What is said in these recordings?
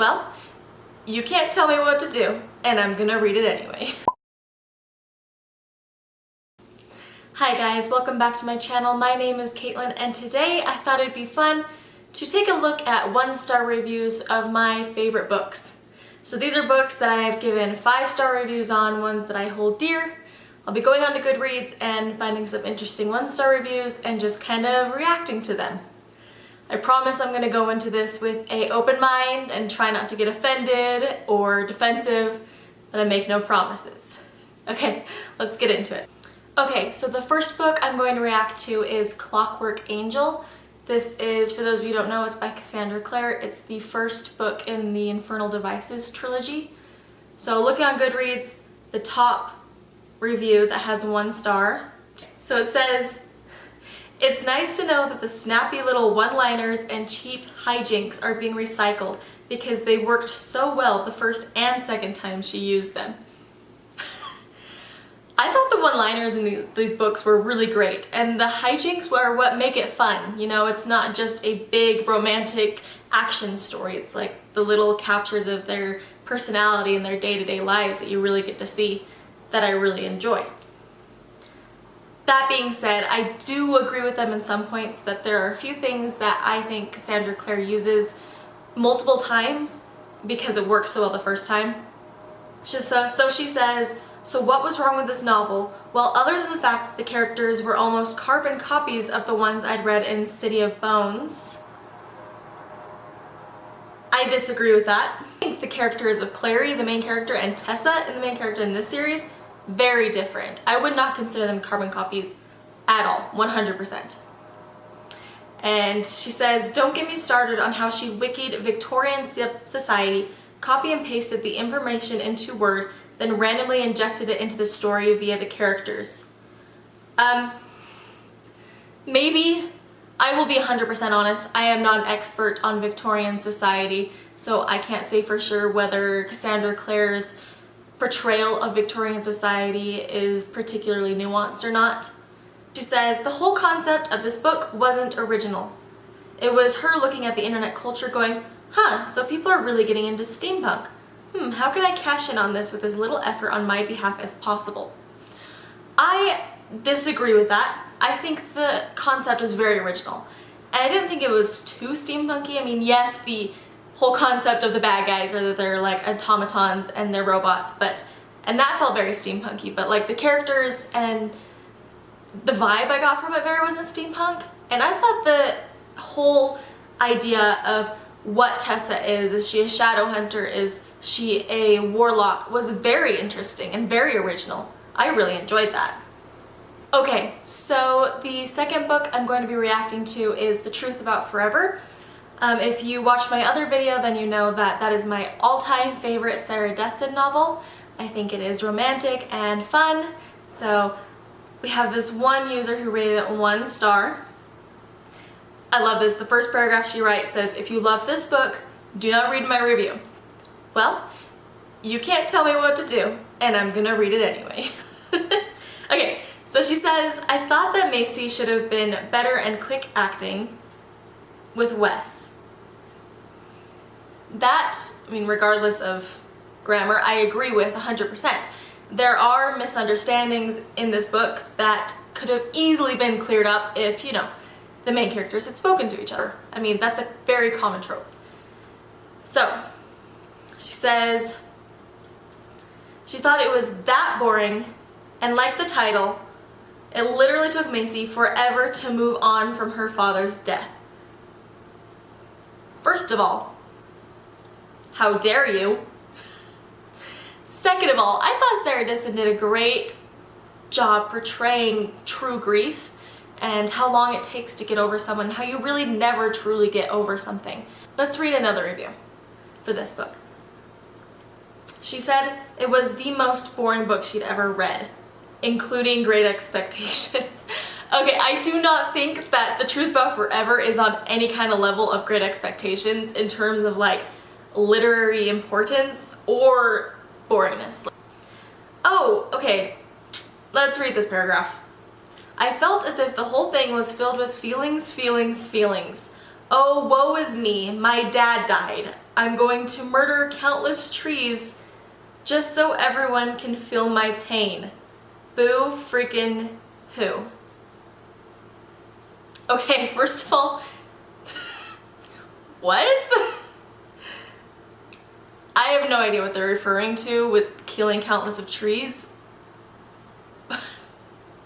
Well, you can't tell me what to do, and I'm gonna read it anyway. Hi guys, welcome back to my channel. My name is Caitlin, and today I thought it'd be fun to take a look at 1-star reviews of my favorite books. So these are books that I have given 5-star reviews on, ones that I hold dear. I'll be going on to Goodreads and finding some interesting 1-star reviews and just kind of reacting to them. I promise I'm going to go into this with an open mind and try not to get offended or defensive, but I make no promises. Okay, let's get into it. Okay, so the first book I'm going to react to is Clockwork Angel. This is, for those of you who don't know, it's by Cassandra Clare. It's the first book in the Infernal Devices trilogy. So looking on Goodreads, the top review that has 1 star. So it says, "It's nice to know that the snappy little one-liners and cheap hijinks are being recycled because they worked so well the first and second time she used them." I thought the one-liners in these books were really great, and the hijinks were what make it fun. You know, it's not just a big romantic action story. It's like the little captures of their personality and their day-to-day lives that you really get to see that I really enjoy. That being said, I do agree with them in some points that there are a few things that I think Cassandra Clare uses multiple times because it works so well the first time. So she says, "So what was wrong with this novel? Well, other than the fact that the characters were almost carbon copies of the ones I'd read in City of Bones." I disagree with that. I think the characters of Clary, the main character, and Tessa, the main character in this series, very different. I would not consider them carbon copies at all, 100%. And she says, "Don't get me started on how she wikied Victorian society, copy and pasted the information into Word, then randomly injected it into the story via the characters." Maybe. I will be 100% honest, I am not an expert on Victorian society, so I can't say for sure whether Cassandra Clare's portrayal of Victorian society is particularly nuanced or not. She says, "The whole concept of this book wasn't original. It was her looking at the internet culture going, huh, so people are really getting into steampunk. How can I cash in on this with as little effort on my behalf as possible?" I disagree with that. I think the concept was very original. And I didn't think it was too steampunky. I mean, yes, the whole concept of the bad guys are that they're like automatons and they're robots, and that felt very steampunky, but like the characters and the vibe I got from it wasn't steampunk. And I thought the whole idea of what Tessa is she a shadow hunter, is she a warlock, was very interesting and very original. I really enjoyed that. Okay, so the second book I'm going to be reacting to is The Truth About Forever. If you watched my other video, then you know that that is my all-time favorite Sarah Destin novel. I think it is romantic and fun. So we have this one user who rated it 1 star. I love this. The first paragraph she writes says, "If you love this book, do not read my review." Well, you can't tell me what to do, and I'm gonna read it anyway. Okay, so she says, "I thought that Macy should have been better and quick acting with Wes." That, I mean, regardless of grammar, I agree with 100%. There are misunderstandings in this book that could have easily been cleared up if, you know, the main characters had spoken to each other. I mean, that's a very common trope. So, she says, she thought it was that boring, and like the title, it literally took Macy forever to move on from her father's death. First of all, how dare you? Second of all, I thought Sarah Destin did a great job portraying true grief and how long it takes to get over someone, how you really never truly get over something. Let's read another review for this book. She said it was the most boring book she'd ever read, including Great Expectations. Okay, I do not think that The Truth About Forever is on any kind of level of Great Expectations in terms of like literary importance or boringness. Oh, okay, let's read this paragraph. "I felt as if the whole thing was filled with feelings, feelings, feelings. Oh, woe is me, my dad died. I'm going to murder countless trees just so everyone can feel my pain. Boo freaking who? Okay, first of all, what? I have no idea what they're referring to with killing countless of trees.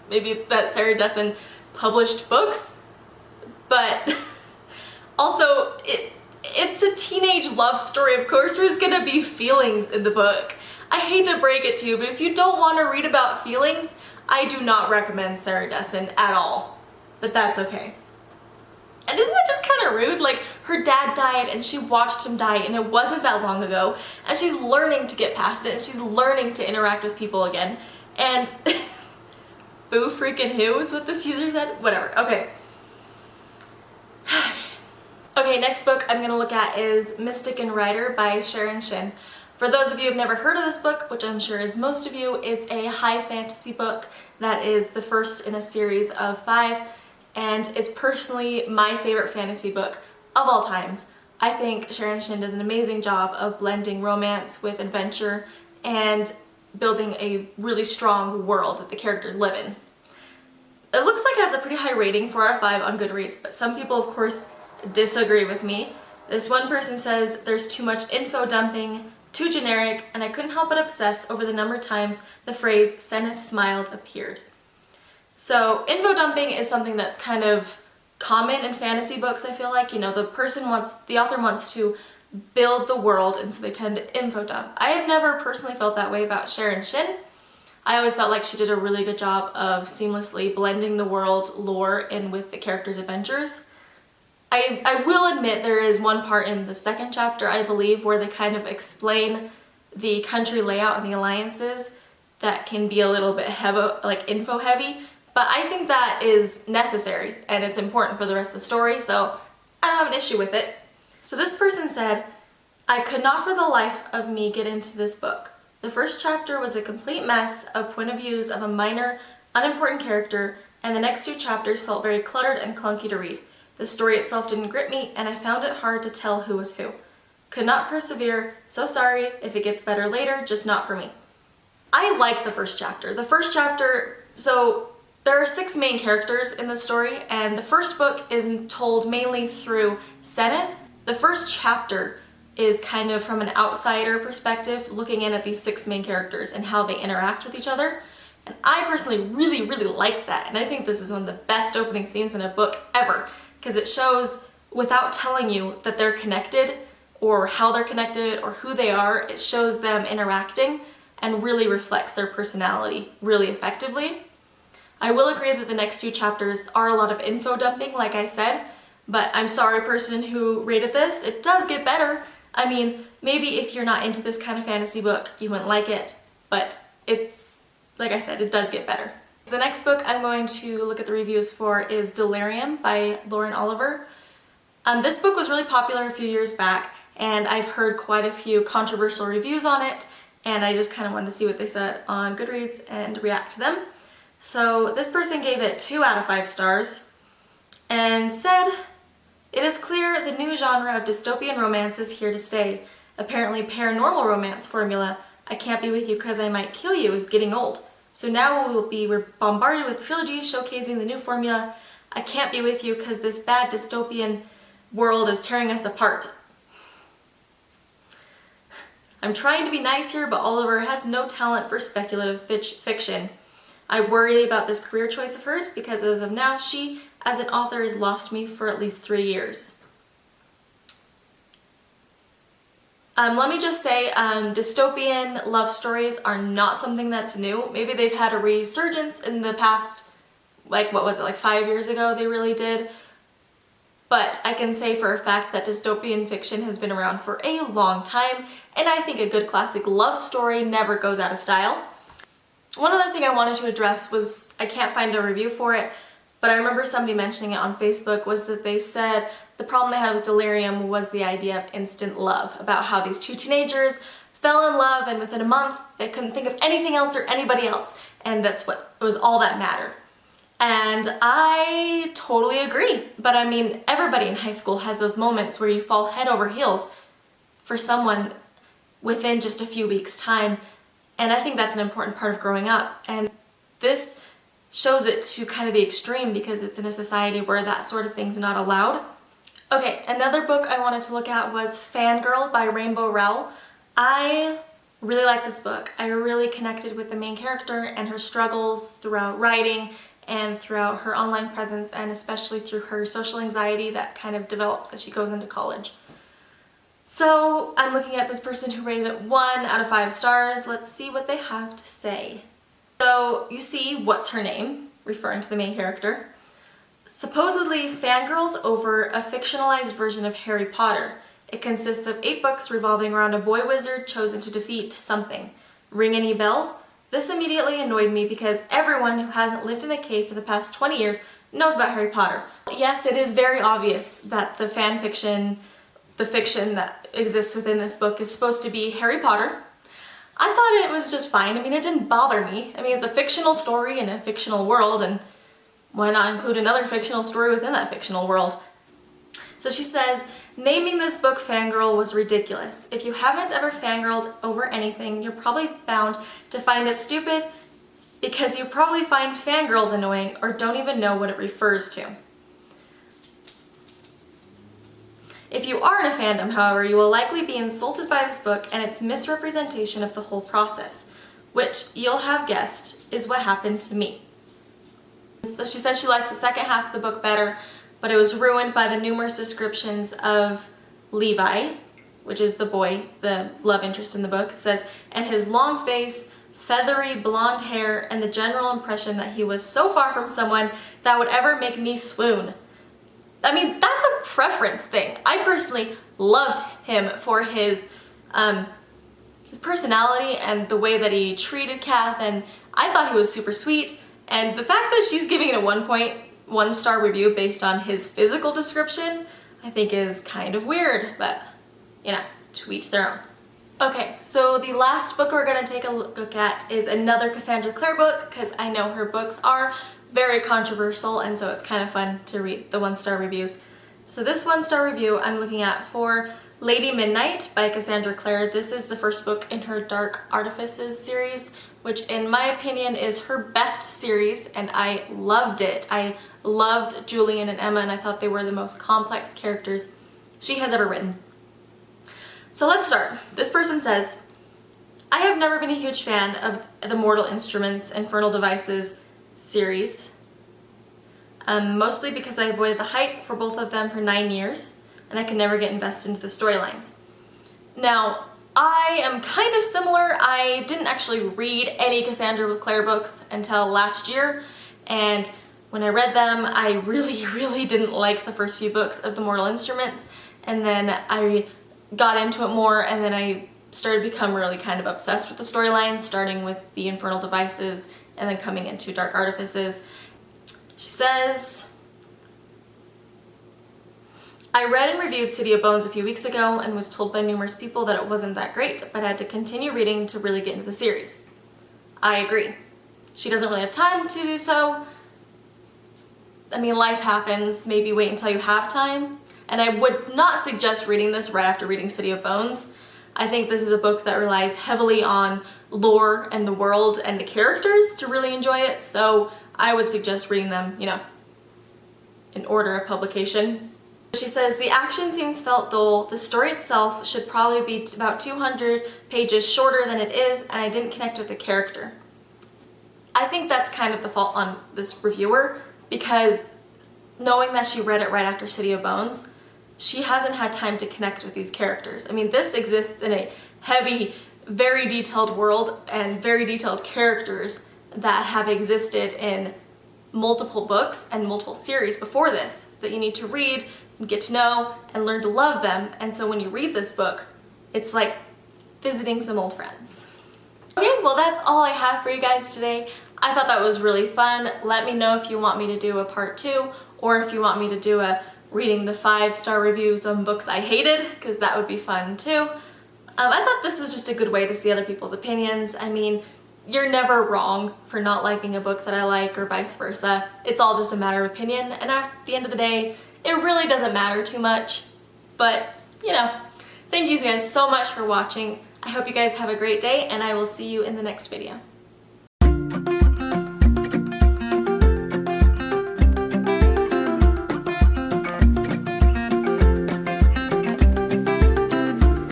Maybe that Sarah Dessen published books, but also it's a teenage love story. Of course there's gonna be feelings in the book. I hate to break it to you, but if you don't want to read about feelings, I do not recommend Sarah Dessen at all. But that's okay. And isn't that just kind of rude? Like, her dad died and she watched him die, and it wasn't that long ago, and she's learning to get past it, and she's learning to interact with people again, and boo freaking who is what this user said? Whatever, okay. Okay, next book I'm gonna look at is Mystic and Rider by Sharon Shin. For those of you who've never heard of this book, which I'm sure is most of you, it's a high fantasy book that is the first in a series of 5, and it's personally my favorite fantasy book of all times. I think Sharon Shin does an amazing job of blending romance with adventure and building a really strong world that the characters live in. It looks like it has a pretty high rating, 4 out of 5 on Goodreads, but some people of course disagree with me. This one person says there's too much info dumping, too generic, and I couldn't help but obsess over the number of times the phrase "Seneth smiled" appeared. So info dumping is something that's kind of common in fantasy books, I feel like. You know, the author wants to build the world, and so they tend to info dump. I have never personally felt that way about Sharon Shin. I always felt like she did a really good job of seamlessly blending the world lore in with the characters' adventures. I will admit there is one part in the second chapter, I believe, where they kind of explain the country layout and the alliances that can be a little bit info heavy, but I think that is necessary and it's important for the rest of the story, so I don't have an issue with it. So this person said, I could not for the life of me get into this book. The first chapter was a complete mess of point of views of a minor, unimportant character, and the next 2 chapters felt very cluttered and clunky to read. The story itself didn't grip me, and I found it hard to tell who was who. Could not persevere, so sorry if it gets better later, just not for me. I like the first chapter. The first chapter, so there are 6 main characters in the story, and the first book is told mainly through Seneth. The first chapter is kind of from an outsider perspective, looking in at these 6 main characters and how they interact with each other. And I personally really, really like that, and I think this is one of the best opening scenes in a book ever, because it shows, without telling you that they're connected, or how they're connected, or who they are, it shows them interacting and really reflects their personality really effectively. I will agree that the next 2 chapters are a lot of info dumping, like I said, but I'm sorry, person who rated this, it does get better. I mean, maybe if you're not into this kind of fantasy book, you wouldn't like it, but it's, like I said, it does get better. The next book I'm going to look at the reviews for is Delirium by Lauren Oliver. This book was really popular a few years back, and I've heard quite a few controversial reviews on it, and I just kind of wanted to see what they said on Goodreads and react to them. So this person gave it 2 out of 5 stars and said, it is clear the new genre of dystopian romance is here to stay. Apparently paranormal romance formula, I can't be with you because I might kill you, is getting old. So now we're bombarded with trilogies showcasing the new formula. I can't be with you because this bad dystopian world is tearing us apart. I'm trying to be nice here, but Oliver has no talent for speculative fiction. I worry about this career choice of hers because as of now, she, as an author, has lost me for at least 3 years. Let me just say, dystopian love stories are not something that's new. Maybe they've had a resurgence in the past, like 5 years ago they really did. But I can say for a fact that dystopian fiction has been around for a long time, and I think a good classic love story never goes out of style. One other thing I wanted to address was, I can't find a review for it, but I remember somebody mentioning it on Facebook, was that they said the problem they had with Delirium was the idea of instant love, about how these 2 teenagers fell in love and within a month they couldn't think of anything else or anybody else, and that's what was all that mattered. And I totally agree. But I mean, everybody in high school has those moments where you fall head over heels for someone within just a few weeks' time. And I think that's an important part of growing up. And this shows it to kind of the extreme because it's in a society where that sort of thing's not allowed. Okay, another book I wanted to look at was Fangirl by Rainbow Rowell. I really like this book. I really connected with the main character and her struggles throughout writing and throughout her online presence, and especially through her social anxiety that kind of develops as she goes into college. So I'm looking at this person who rated it 1 out of 5 stars. Let's see what they have to say. So you see, what's her name? Referring to the main character. Supposedly fangirls over a fictionalized version of Harry Potter. It consists of 8 books revolving around a boy wizard chosen to defeat something. Ring any bells? This immediately annoyed me because everyone who hasn't lived in a cave for the past 20 years knows about Harry Potter. Yes, it is very obvious that the fan fiction, the fiction that exists within this book is supposed to be Harry Potter. I thought it was just fine. I mean, it didn't bother me. I mean, it's a fictional story in a fictional world, and why not include another fictional story within that fictional world? So she says, naming this book Fangirl was ridiculous. If you haven't ever fangirled over anything, you're probably bound to find it stupid because you probably find fangirls annoying or don't even know what it refers to. If you are in a fandom, however, you will likely be insulted by this book and its misrepresentation of the whole process, which, you'll have guessed, is what happened to me. So she says she likes the second half of the book better, but it was ruined by the numerous descriptions of Levi, which is the boy, the love interest in the book. It says, and his long face, feathery blonde hair, and the general impression that he was so far from someone that would ever make me swoon. I mean, that's a preference thing. I personally loved him for his personality and the way that he treated Kath, and I thought he was super sweet. And the fact that she's giving it a 1.1 star review based on his physical description, I think is kind of weird, but you know, to each their own. Okay, so the last book we're gonna take a look at is another Cassandra Clare book, because I know her books are very controversial, and so it's kind of fun to read the 1-star reviews. So this 1-star review I'm looking at for Lady Midnight by Cassandra Clare. This is the first book in her Dark Artifices series, which in my opinion is her best series, and I loved it. I loved Julian and Emma, and I thought they were the most complex characters she has ever written. So let's start. This person says, I have never been a huge fan of the Mortal Instruments, Infernal Devices series, mostly because I avoided the hype for both of them for 9 years, and I could never get invested into the storylines. Now, I am kind of similar. I didn't actually read any Cassandra Clare books until last year, and when I read them, I really didn't like the first few books of the Mortal Instruments, and then I got into it more, and then I started to become really kind of obsessed with the storylines, starting with the Infernal Devices and then coming into Dark Artifices. She says, I read and reviewed City of Bones a few weeks ago and was told by numerous people that it wasn't that great, but had to continue reading to really get into the series. I agree. She doesn't really have time to do so. I mean, life happens. Maybe wait until you have time. And I would not suggest reading this right after reading City of Bones. I think this is a book that relies heavily on lore and the world and the characters to really enjoy it, so I would suggest reading them, you know, in order of publication. She says, the action scenes felt dull, the story itself should probably be about 200 pages shorter than it is, and I didn't connect with the character. I think that's kind of the fault on this reviewer, because knowing that she read it right after City of Bones, she hasn't had time to connect with these characters. I mean, this exists in a heavy, very detailed world and very detailed characters that have existed in multiple books and multiple series before this that you need to read, get to know, and learn to love them. And so when you read this book, it's like visiting some old friends. Okay, well that's all I have for you guys today. I thought that was really fun. Let me know if you want me to do a part 2, or if you want me to do a reading the 5-star reviews on books I hated, because that would be fun too. I thought this was just a good way to see other people's opinions. I mean, you're never wrong for not liking a book that I like or vice versa. It's all just a matter of opinion, and at the end of the day, it really doesn't matter too much. But, you know, thank you guys so much for watching. I hope you guys have a great day, and I will see you in the next video.